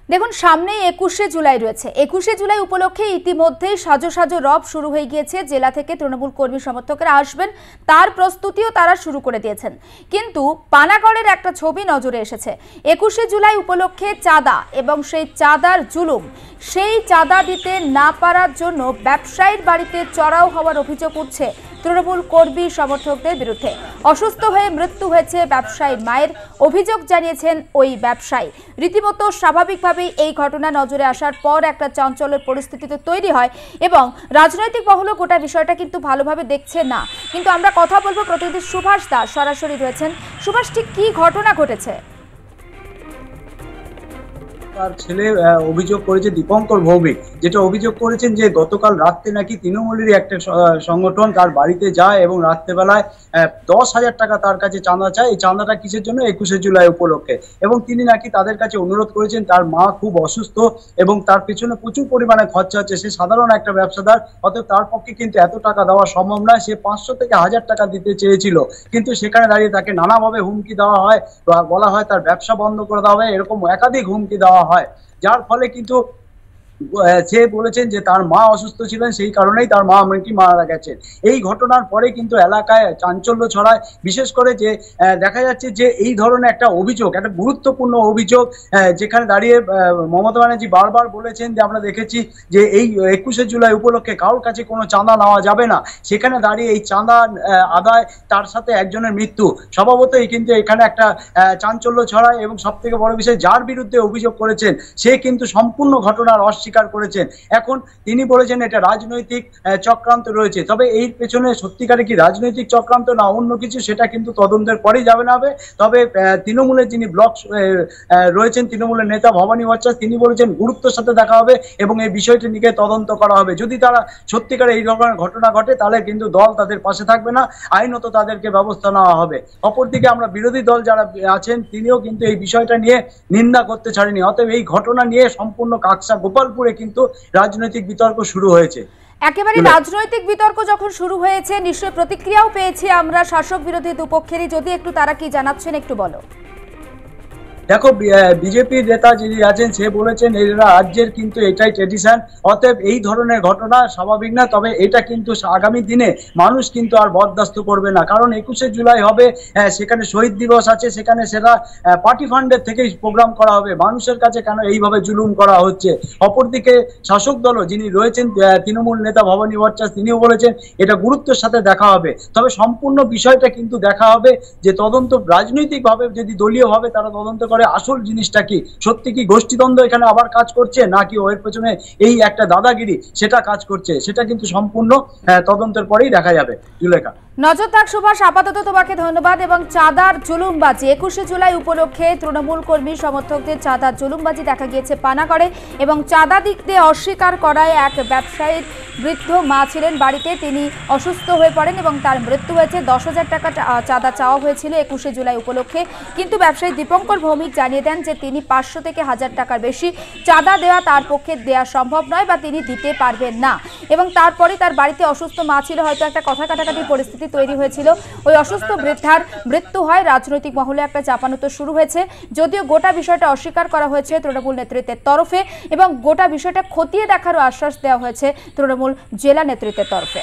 দেখুন সামনে 21শে জুলাই রয়েছে। 21শে জুলাই উপলক্ষে ইতিমধ্যেই সাজো সাজো রব শুরু হয়ে গিয়েছে। জেলা থেকে তৃণমূল কর্মী সমর্থকরা আসবেন, তার প্রস্তুতিও তারা শুরু করে দিয়েছেন। কিন্তু পানাগড়ের একটা ছবি নজরে এসেছে। 21শে জুলাই উপলক্ষে চাঁদা এবং সেই চাঁদার জুলুম, সেই চাঁদা দিতে না পারার জন্য ব্যবসায়ীর বাড়িতে চড়াও হওয়ার অভিযোগ উঠছে তৃণমূল কর্মী সমর্থকদের বিরুদ্ধে। অসুস্থ হয়ে মৃত্যু হয়েছে ব্যবসায়ীর মায়ের, অভিযোগ জানিয়েছেন ওই ব্যবসায়ী। রীতিমতো স্বাভাবিকভাবেই এই ঘটনা নজরে আসার পর একটা চাঞ্চল্যের পরিস্থিতি তৈরি হয় এবং রাজনৈতিক মহলও গোটা বিষয়টা কিন্তু ভালোভাবে দেখছে না। কিন্তু আমরা কথা বলবো প্রতিনিধি সুভাষ দাস সরাসরি রয়েছেন। সুভাষ, ঠিক কি ঘটনা ঘটেছে? তার ছেলে অভিযোগ করেছে, দীপঙ্কর ভৌমিক, যেটা অভিযোগ করেছেন যে গতকাল রাত্রে নাকি তৃণমূলেরই একটা সংগঠন তার বাড়িতে যায় এবং রাত্রেবেলায় 10,000 টাকা তার কাছে চাঁদা চায়। এই চাঁদাটা কিসের জন্য? 21শে জুলাই উপলক্ষে। এবং তিনি নাকি তাদের কাছে অনুরোধ করেছেন, তার মা খুব অসুস্থ এবং তার পিছনে প্রচুর পরিমাণে খরচা হচ্ছে। সে সাধারণ একটা ব্যবসাদার, অতএব তার পক্ষে কিন্তু এত টাকা দেওয়া সম্ভব নয়। সে 500 থেকে 1000 টাকা দিতে চেয়েছিল, কিন্তু সেখানে দাঁড়িয়ে তাকে নানাভাবে হুমকি দেওয়া হয়, বলা হয় তার ব্যবসা বন্ধ করে দেওয়া হয়, এরকম একাধিক হুমকি দেওয়া হয়। যার ফলে কিন্তু সে বলেছেন যে তার মা অসুস্থ ছিলেন, সেই কারণেই তার মা নাকি মারা গেছেন। এই ঘটনার পরে কিন্তু এলাকায় চাঞ্চল্য ছড়ায়, বিশেষ করে যে দেখা যাচ্ছে যে এই ধরনের একটা অভিযোগ, একটা গুরুত্বপূর্ণ অভিযোগ, যেখানে দাঁড়িয়ে মমতা ব্যানার্জি বারবার বলেছেন যে আমরা দেখেছি যে এই 21শে জুলাই উপলক্ষে কারোর কাছে কোনো চাঁদা নেওয়া যাবে না। সেখানে দাঁড়িয়ে এই চাঁদা আদায়, তার সাথে একজনের মৃত্যু, স্বভাবতই কিন্তু এখানে একটা চাঞ্চল্য ছড়ায়। এবং সব থেকে বড় বিষয়, যার বিরুদ্ধে অভিযোগ করেছেন সে কিন্তু সম্পূর্ণ ঘটনার অস্বীকার করেছেন। এখন তিনি বলেছেন এটা রাজনৈতিক চক্রান্ত রয়েছে। তবে এর পেছনে সত্যিকারে কি রাজনৈতিক চক্রান্ত না অন্য কিছু, সেটা কিন্তু তদন্তের পরেই যাবে না হবে। তবে তৃণমূলের যিনি ব্লক রয়েছেন, তৃণমূলের নেতা ভবানী ভট্টাচার্য, তিনি বলেছেন গুরুত্বের সাথে দেখা হবে এবং এই বিষয়টি নিয়ে তদন্ত করা হবে। যদি তারা সত্যিকারে এই ধরনের ঘটনা ঘটে, তাহলে কিন্তু দল তাদের পাশে থাকবে না, আইনত তাদেরকে ব্যবস্থা নেওয়া হবে। অপরদিকে আমরা বিরোধী দল যারা আছেন, তিনিও কিন্তু এই বিষয়টা নিয়ে নিন্দা করতে ছাড়েনি। অতএব এই ঘটনা নিয়ে সম্পূর্ণ কাকসা গোপালপুরে কিন্তু রাজনৈতিক বিতর্ক শুরু হয়েছে। একেবারে রাজনৈতিক বিতর্ক যখন শুরু হয়েছে, নিশ্চয়ই প্রতিক্রিয়াও পেয়েছি আমরা শাসক বিরোধী দুপক্ষেরই। যদি একটু তারা কি জানাচ্ছেন একটু বলো। দেখো, বিজেপির নেতা যিনি আছেন সে বলেছেন এরা রাজ্যের কিন্তু এটাই ট্রেডিশন, অতএব এই ধরনের ঘটনা স্বাভাবিক না। তবে এটা কিন্তু আগামী দিনে মানুষ কিন্তু আর বরদাস্ত করবে না, কারণ 21শে জুলাই হবে, সেখানে শহীদ দিবস আছে, সেখানে সেটা পার্টি ফান্ডের থেকেই প্রোগ্রাম করা হবে। মানুষের কাছে কেন এইভাবে জুলুম করা হচ্ছে? অপরদিকে শাসক দলও যিনি রয়েছেন, তৃণমূল নেতা ভবানী ভট্টাচার্য, তিনিও বলেছেন এটা গুরুত্বের সাথে দেখা হবে। তবে সম্পূর্ণ বিষয়টা কিন্তু দেখা হবে যে তদন্ত রাজনৈতিকভাবে, যদি দলীয়ভাবে তারা তদন্ত করে আসল জিনিসটা কি, সত্যি কি গোষ্ঠীদ্বন্দ্ব এখানে আবার কাজ করছে নাকি ওর পেছনে এই একটা দাদাগিরি সেটা কাজ করছে, সেটা কিন্তু সম্পূর্ণ তদন্তের পরেই দেখা যাবে। জুলেখা, নজর থাক সুভাষ, আপাতত তোমাকে ধন্যবাদ। এবং চাঁদার জুলুমবাজি, 21শে জুলাই উপলক্ষে তৃণমূল কর্মী সমর্থকদের চাঁদার জুলুমবাজি দেখা গিয়েছে পানাগড়ে এবং চাঁদা দিতে অস্বীকার করায় এক ব্যবসায়ীর বৃদ্ধ মা ছিলেন বাড়িতে, তিনি অসুস্থ হয়ে পড়েন এবং তার মৃত্যু হয়েছে। 10,000 টাকা চাঁদা চাওয়া হয়েছিল 21শে জুলাই উপলক্ষে, কিন্তু ব্যবসায়ী দীপঙ্কর ভৌমিক জানিয়ে দেন যে তিনি 500 থেকে 1000 টাকার বেশি চাঁদা দেওয়া তার পক্ষে দেওয়া সম্ভব নয় বা তিনি দিতে পারবেন না। এবং তারপরে তার বাড়িতে অসুস্থ মা ছিল, হয়তো একটা কথা কাটাকাটির পরিস্থিতি তৈরি হয়েছিল, ওই অসুস্থ বৃদ্ধার মৃত্যু হয়। রাজনৈতিক মহলে একটা চাপানুতো শুরু হয়েছে, যদিও গোটা বিষয়টা অস্বীকার করা হয়েছে তৃণমূল নেতৃত্বের তরফে এবং গোটা বিষয়টা খতিয়ে দেখারও আশ্বাস দেওয়া হয়েছে তৃণমূল জেলা নেতৃত্বের তরফে।